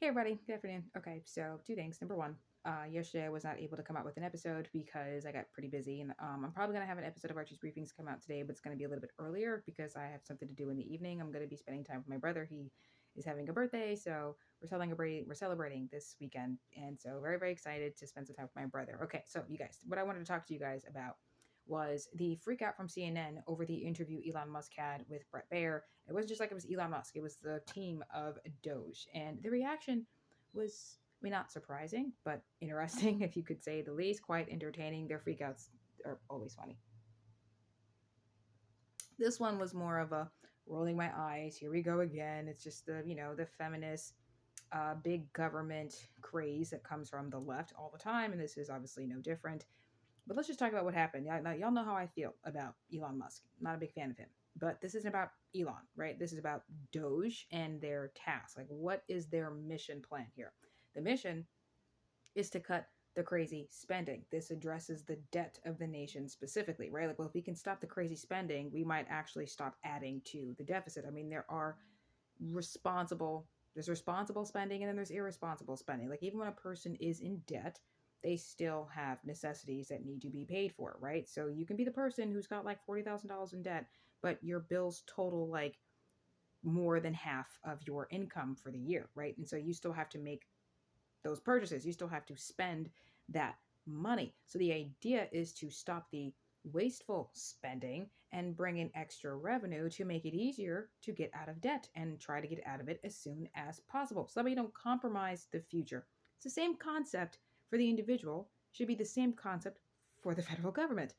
Hey everybody, good afternoon. Okay, so two things. Number one, yesterday I was not able to come out with an episode because I got pretty busy, and I'm probably gonna have an episode of Archie's Briefings come out today, but it's gonna be a little bit earlier because I have something to do in the evening. I'm gonna be spending time with my brother. He is having a birthday, so we're celebrating this weekend, and so very excited to spend some time with my brother. Okay, so you guys, what I wanted to talk to you guys about was the freak out from CNN over the interview Elon Musk had with Brett Baer. It wasn't just like it was Elon Musk, it was the team of Doge. And the reaction was, I mean, not surprising, but interesting, if you could say the least, quite entertaining. Their freakouts are always funny. This one was more of a rolling my eyes, here we go again. It's just the feminist, big government craze that comes from the left all the time. And this is obviously no different. But let's just talk about what happened. Y'all know how I feel about Elon Musk. Not a big fan of him. But this isn't about Elon, right? This is about Doge and their task. Like, what is their mission plan here? The mission is to cut the crazy spending. This addresses the debt of the nation specifically, right? Like, well, if we can stop the crazy spending, we might actually stop adding to the deficit. I mean, there's responsible spending and then there's irresponsible spending. Like, even when a person is in debt, they still have necessities that need to be paid for, right? So you can be the person who's got like $40,000 in debt, but your bills total like more than half of your income for the year, right? And so you still have to make those purchases. You still have to spend that money. So the idea is to stop the wasteful spending and bring in extra revenue to make it easier to get out of debt and try to get out of it as soon as possible. So that way you don't compromise the future. It's the same concept for the individual, should be the same concept for the federal government.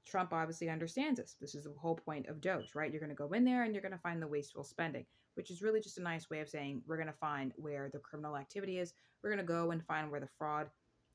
Trump obviously understands this. This is the whole point of Doge, right? You're going to go in there and you're going to find the wasteful spending, which is really just a nice way of saying we're going to find where the criminal activity is. We're going to go and find where the fraud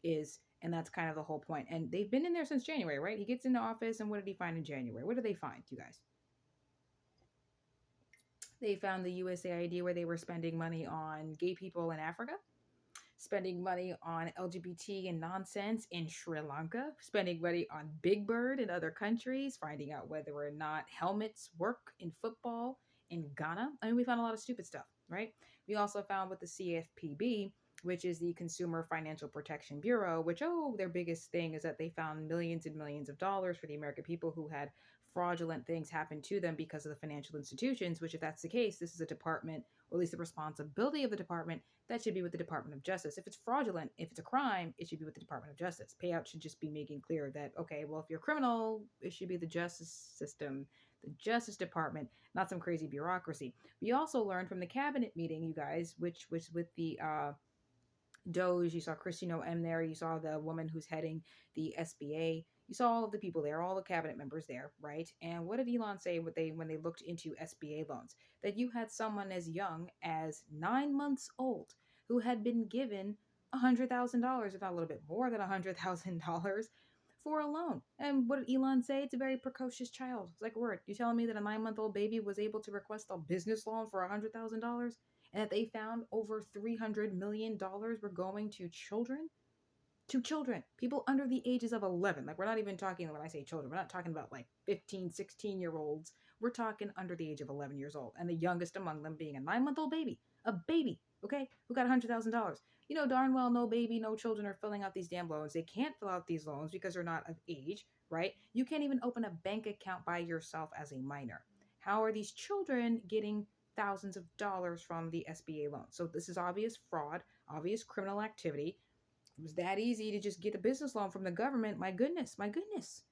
is. And that's kind of the whole point. And they've been in there since January, right? He gets into office, and what did he find in January? What did they find, you guys? They found the USAID where they were spending money on gay people in Africa, spending money on LGBT and nonsense in Sri Lanka, spending money on Big Bird in other countries, finding out whether or not helmets work in football in Ghana. I mean, we found a lot of stupid stuff, right? We also found with the CFPB, which is the Consumer Financial Protection Bureau, which, their biggest thing is that they found millions and millions of dollars for the American people who had fraudulent things happen to them because of the financial institutions, which, if that's the case, this is a department, or at least the responsibility of the department, that should be with the Department of Justice. If it's fraudulent, if it's a crime, it should be with the Department of Justice. Payout should just be making clear that, okay, well, if you're a criminal, it should be the justice system, the Justice Department, not some crazy bureaucracy. We also learned from the cabinet meeting, you guys, which was with the Doge, you saw Christine O.M. there, you saw the woman who's heading the SBA, you saw all of the people there, all the cabinet members there, right? And what did Elon say when they looked into SBA loans? That you had someone as young as 9 months old who had been given $100,000, if not a little bit more than $100,000 for a loan. And what did Elon say? It's a very precocious child. It's like, word, you telling me that a 9-month old baby was able to request a business loan for $100,000? And that they found over $300 million were going to children? To children, people under the ages of 11. Like, we're not even talking, when I say children, we're not talking about like 15, 16-year olds. We're talking under the age of 11 years old. And the youngest among them being a 9-month old baby. A baby, okay, who got $100,000. You know darn well no baby, no children are filling out these damn loans. They can't fill out these loans because they're not of age, right? You can't even open a bank account by yourself as a minor. How are these children getting thousands of dollars from the SBA loan? So this is obvious fraud, obvious criminal activity. If it was that easy to just get a business loan from the government, my goodness, my goodness.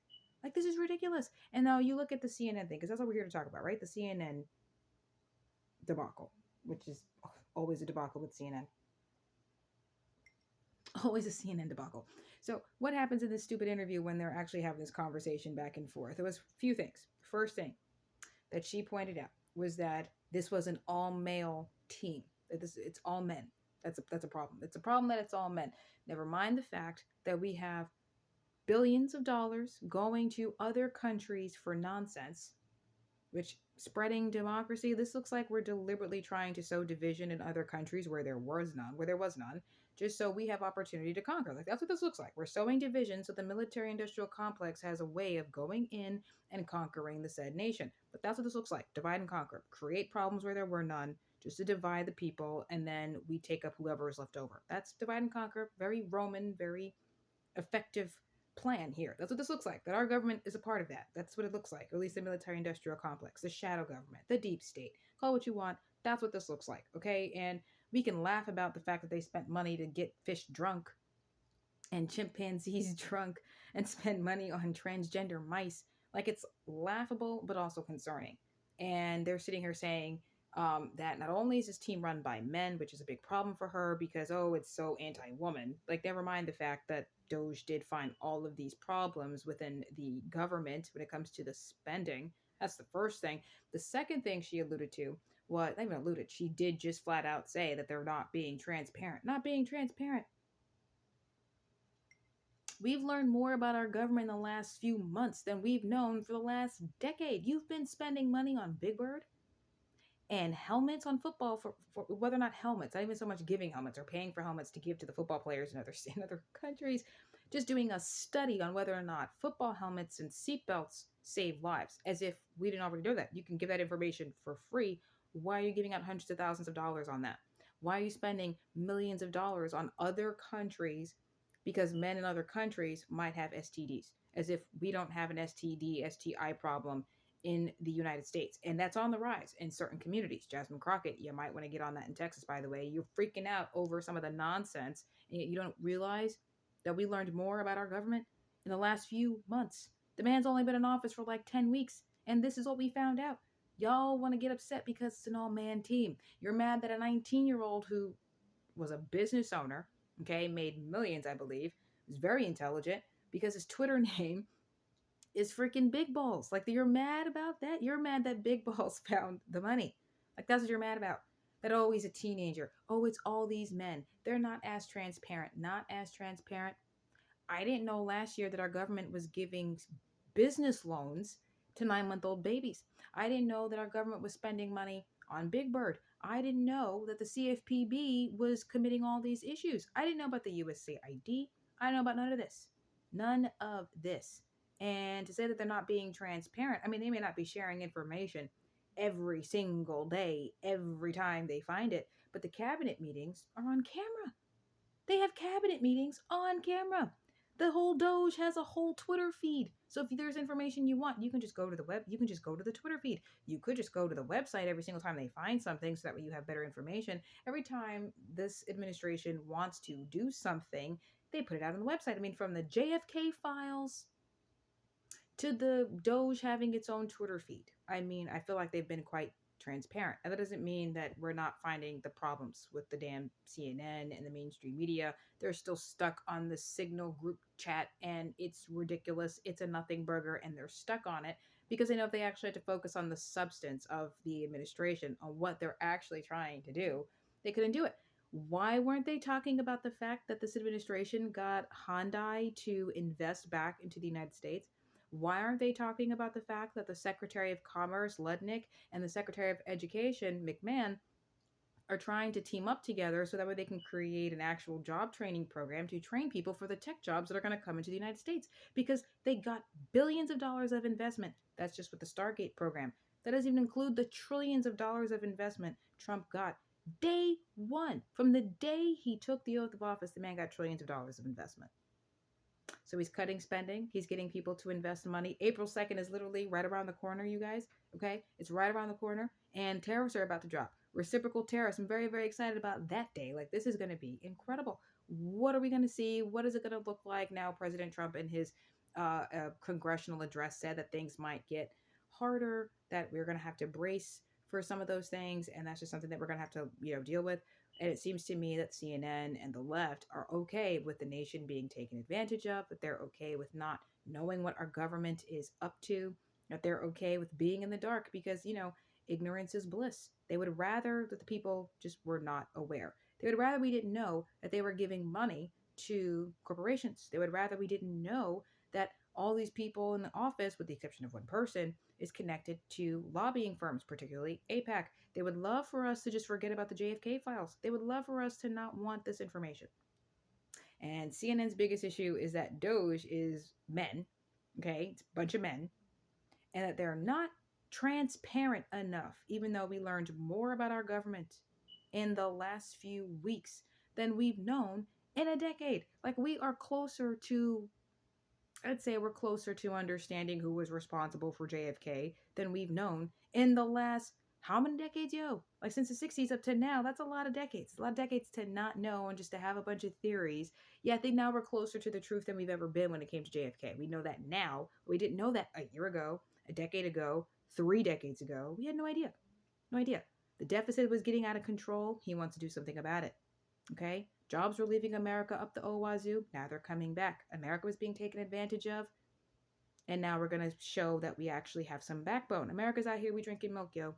Like, this is ridiculous. And now you look at the CNN thing, because that's what we're here to talk about, right? The CNN debacle, which is always a debacle with CNN. Always a CNN debacle. So what happens in this stupid interview when they're actually having this conversation back and forth? There was a few things. First thing that she pointed out was that this was an all-male team. It's all men. That's a problem. It's a problem that it's all men. Never mind the fact that we have billions of dollars going to other countries for nonsense, which spreading democracy. This looks like we're deliberately trying to sow division in other countries where there was none, just so we have opportunity to conquer. Like, that's what this looks like. We're sowing division so the military industrial complex has a way of going in and conquering the said nation. But that's what this looks like. Divide and conquer. Create problems where there were none, just to divide the people, and then we take up whoever is left over. That's divide and conquer. Very Roman, very effective plan here. That's what this looks like. That our government is a part of that. That's what it looks like. Or at least the military industrial complex, the shadow government, the deep state. Call it what you want. That's what this looks like. Okay. And we can laugh about the fact that they spent money to get fish drunk and chimpanzees drunk and spend money on transgender mice. Like, it's laughable, but also concerning. And they're sitting here saying that not only is this team run by men, which is a big problem for her because, oh, it's so anti woman. Like, never mind the fact that Doge did find all of these problems within the government when it comes to the spending. That's the first thing. The second thing she alluded to, what not even alluded, she did just flat out say that they're not being transparent. Not being transparent. We've learned more about our government in the last few months than we've known for the last decade. You've been spending money on Big Bird and helmets on football for whether or not helmets, not even so much giving helmets or paying for helmets to give to the football players in other countries, just doing a study on whether or not football helmets and seatbelts save lives, as if we didn't already know that. You can give that information for free. Why are you giving out hundreds of thousands of dollars on that? Why are you spending millions of dollars on other countries because men in other countries might have STDs, as if we don't have an STD, STI problem in the United States. And that's on the rise in certain communities. Jasmine Crockett, you might want to get on that in Texas, by the way. You're freaking out over some of the nonsense, and yet you don't realize that we learned more about our government in the last few months. The man's only been in office for like 10 weeks, and this is what we found out. Y'all want to get upset because it's an all-man team. You're mad that a 19-year-old who was a business owner, okay, made millions, I believe, was very intelligent because his Twitter name is freaking Big Balls. Like, you're mad about that? You're mad that Big Balls found the money. Like, that's what you're mad about. That, oh, he's a teenager. Oh, it's all these men. They're not as transparent. Not as transparent. I didn't know last year that our government was giving business loans to 9-month-old babies. I didn't know that our government was spending money on Big Bird. I didn't know that the CFPB was committing all these issues. I didn't know about the USAID. I didn't know about none of this. None of this. And to say that they're not being transparent, I mean, they may not be sharing information every single day, every time they find it, but the cabinet meetings are on camera. They have cabinet meetings on camera. The whole Doge has a whole Twitter feed. So if there's information you want, you can just go to the web. You can just go to the Twitter feed. You could just go to the website every single time they find something so that way you have better information. Every time this administration wants to do something, they put it out on the website. I mean, from the JFK files to the Doge having its own Twitter feed. I mean, I feel like they've been quite transparent. And that doesn't mean that we're not finding the problems with the damn CNN and the mainstream media. They're still stuck on the Signal group chat, and it's ridiculous. It's a nothing burger, and they're stuck on it because they know if they actually had to focus on the substance of the administration, on what they're actually trying to do, they couldn't do it. Why weren't they talking about the fact that this administration got Hyundai to invest back into the United States? Why aren't they talking about the fact that the Secretary of Commerce, Lednick, and the Secretary of Education, McMahon, are trying to team up together so that way they can create an actual job training program to train people for the tech jobs that are going to come into the United States? Because they got billions of dollars of investment. That's just with the Stargate program. That doesn't even include the trillions of dollars of investment Trump got day one. From the day he took the oath of office, the man got trillions of dollars of investment. So he's cutting spending. He's getting people to invest money. April 2nd is literally right around the corner, you guys. Okay? It's right around the corner. And tariffs are about to drop. Reciprocal tariffs. I'm very, very excited about that day. Like, this is going to be incredible. What are we going to see? What is it going to look like now? President Trump in his congressional address said that things might get harder, that we're going to have to brace for some of those things. And that's just something that we're going to have to, deal with. And it seems to me that CNN and the left are okay with the nation being taken advantage of, that they're okay with not knowing what our government is up to, that they're okay with being in the dark because, ignorance is bliss. They would rather that the people just were not aware. They would rather we didn't know that they were giving money to corporations. They would rather we didn't know that all these people in the office, with the exception of one person, is connected to lobbying firms, particularly APAC. They would love for us to just forget about the JFK files. They would love for us to not want this information. And CNN's biggest issue is that Doge is men, okay? It's a bunch of men, and that they're not transparent enough, even though we learned more about our government in the last few weeks than we've known in a decade. Like, we are closer to, I'd say we're closer to understanding who was responsible for JFK than we've known in the last how many decades, yo? Like, since the 60s up to now, that's a lot of decades. A lot of decades to not know and just to have a bunch of theories. Yeah, I think now we're closer to the truth than we've ever been when it came to JFK. We know that now. We didn't know that a year ago, a decade ago, 3 decades ago. We had no idea. No idea. The deficit was getting out of control. He wants to do something about it. Okay? Jobs were leaving America up the wazoo. Now they're coming back. America was being taken advantage of. And now we're going to show that we actually have some backbone. America's out here. We drinking milk, yo.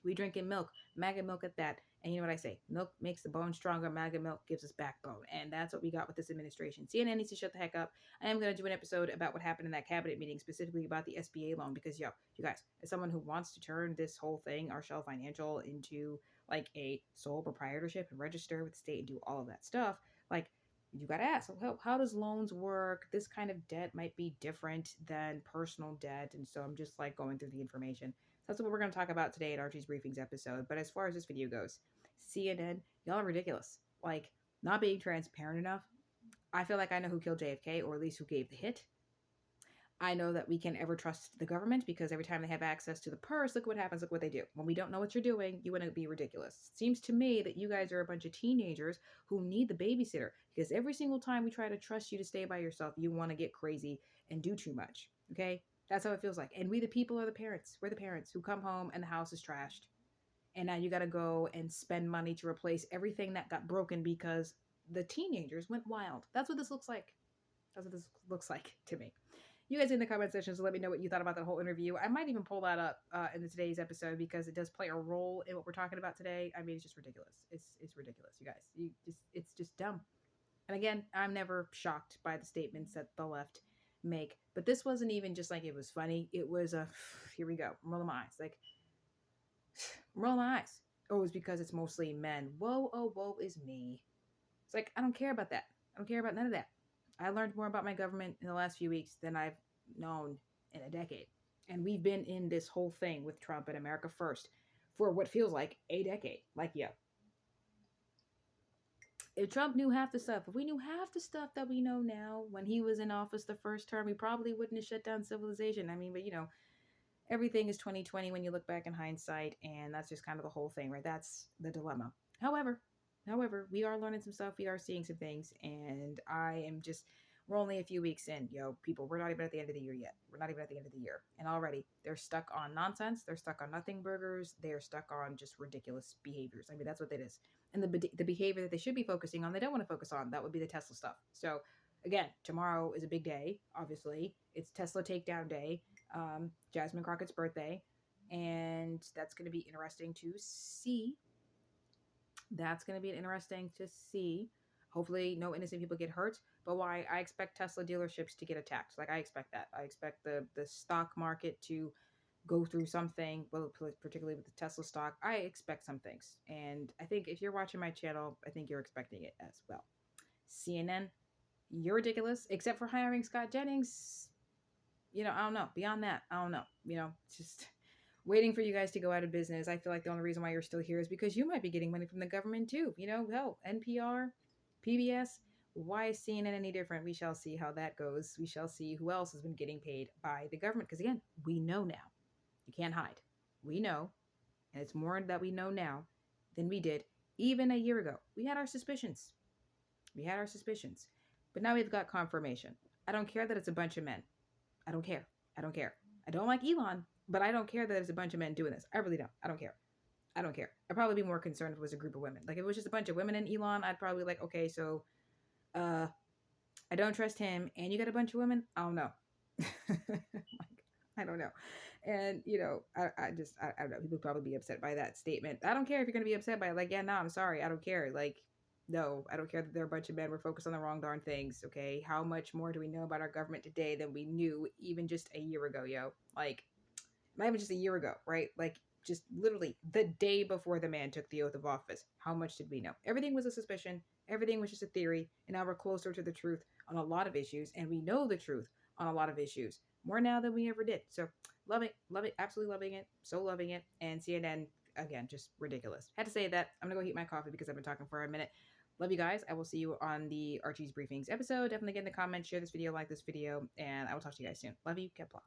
We drinking milk, maggot milk at that. And you know what I say? Milk makes the bone stronger. Maggot milk gives us backbone. And that's what we got with this administration. CNN needs to shut the heck up. I am going to do an episode about what happened in that cabinet meeting, specifically about the SBA loan. Because, yo, you guys, as someone who wants to turn this whole thing, our Shell Financial, into like a sole proprietorship and register with the state and do all of that stuff, like, you got to ask, how does loans work? This kind of debt might be different than personal debt. And so I'm just like going through the information. That's what we're going to talk about today in Archie's Briefings episode. But as far as this video goes, CNN, y'all are ridiculous. Like, not being transparent enough. I feel like I know who killed JFK, or at least who gave the hit. I know that we can ever trust the government because every time they have access to the purse, look what happens, look what they do. When we don't know what you're doing, you want to be ridiculous. It seems to me that you guys are a bunch of teenagers who need the babysitter, because every single time we try to trust you to stay by yourself, you want to get crazy and do too much. Okay? That's how it feels like. And we, the people, are the parents. We're the parents who come home and the house is trashed. And now you got to go and spend money to replace everything that got broken because the teenagers went wild. That's what this looks like. That's what this looks like to me. You guys in the comment section, so let me know what you thought about that whole interview. I might even pull that up in today's episode because it does play a role in what we're talking about today. I mean, it's just ridiculous. It's ridiculous, you guys. It's just dumb. And again, I'm never shocked by the statements that the left make. But this wasn't even just like it was funny. It was a, here we go, roll my eyes. Like, roll my eyes. Oh, it's because it's mostly men. Whoa, oh, woe is me. It's like, I don't care about that. I don't care about none of that. I learned more about my government in the last few weeks than I've known in a decade. And we've been in this whole thing with Trump and America First for what feels like a decade. Like, yeah. If Trump knew half the stuff, if we knew half the stuff that we know now when he was in office the first term, we probably wouldn't have shut down civilization. I mean, but everything is 2020 when you look back in hindsight, and that's just kind of the whole thing, right? That's the dilemma. However, we are learning some stuff. We are seeing some things, and we're only a few weeks in, people. We're not even at the end of the year yet. We're not even at the end of the year. And already they're stuck on nonsense. They're stuck on nothing burgers. They're stuck on just ridiculous behaviors. I mean, that's what it is. And the behavior that they should be focusing on, they don't want to focus on. That would be the Tesla stuff. So again, tomorrow is a big day. Obviously, it's Tesla takedown day. Jasmine Crockett's birthday. And that's going to be interesting to see. Hopefully no innocent people get hurt, but why I expect Tesla dealerships to get attacked. Like, I expect that. I expect the stock market to go through something, well, particularly with the Tesla stock. I expect some things. And I think if you're watching my channel, I think you're expecting it as well. CNN, you're ridiculous, except for hiring Scott Jennings. I don't know. Beyond that, I don't know. Just waiting for you guys to go out of business. I feel like the only reason why you're still here is because you might be getting money from the government too. Hell, NPR, PBS. Why is CNN any different? We shall see how that goes. We shall see who else has been getting paid by the government. Because again, we know now. You can't hide. We know. And it's more that we know now than we did even a year ago. We had our suspicions. But now we've got confirmation. I don't care that it's a bunch of men. I don't care. I don't like Elon, but I don't care that it's a bunch of men doing this. I really don't. I don't care. I'd probably be more concerned if it was a group of women. Like, if it was just a bunch of women and Elon, I'd probably be like, okay, so I don't trust him, and you got a bunch of women? I don't know. I don't know. And, I don't know. People would probably be upset by that statement. I don't care if you're going to be upset by it. Like, yeah, no, I'm sorry. I don't care. Like, no, I don't care that they're a bunch of men. We're focused on the wrong darn things, okay? How much more do we know about our government today than we knew even just a year ago, yo? Like, not even just a year ago, right? Like, just literally the day before the man took the oath of office. How much did we know? Everything was a suspicion. Everything was just a theory. And now we're closer to the truth on a lot of issues. And we know the truth on a lot of issues. More now than we ever did. So love it, absolutely loving it, so loving it. And CNN, again, just ridiculous. Had to say that. I'm gonna go heat my coffee because I've been talking for a minute. Love you guys. I will see you on the Archie's Briefings episode. Definitely get in the comments, share this video, like this video, and I will talk to you guys soon. Love you. Kepla.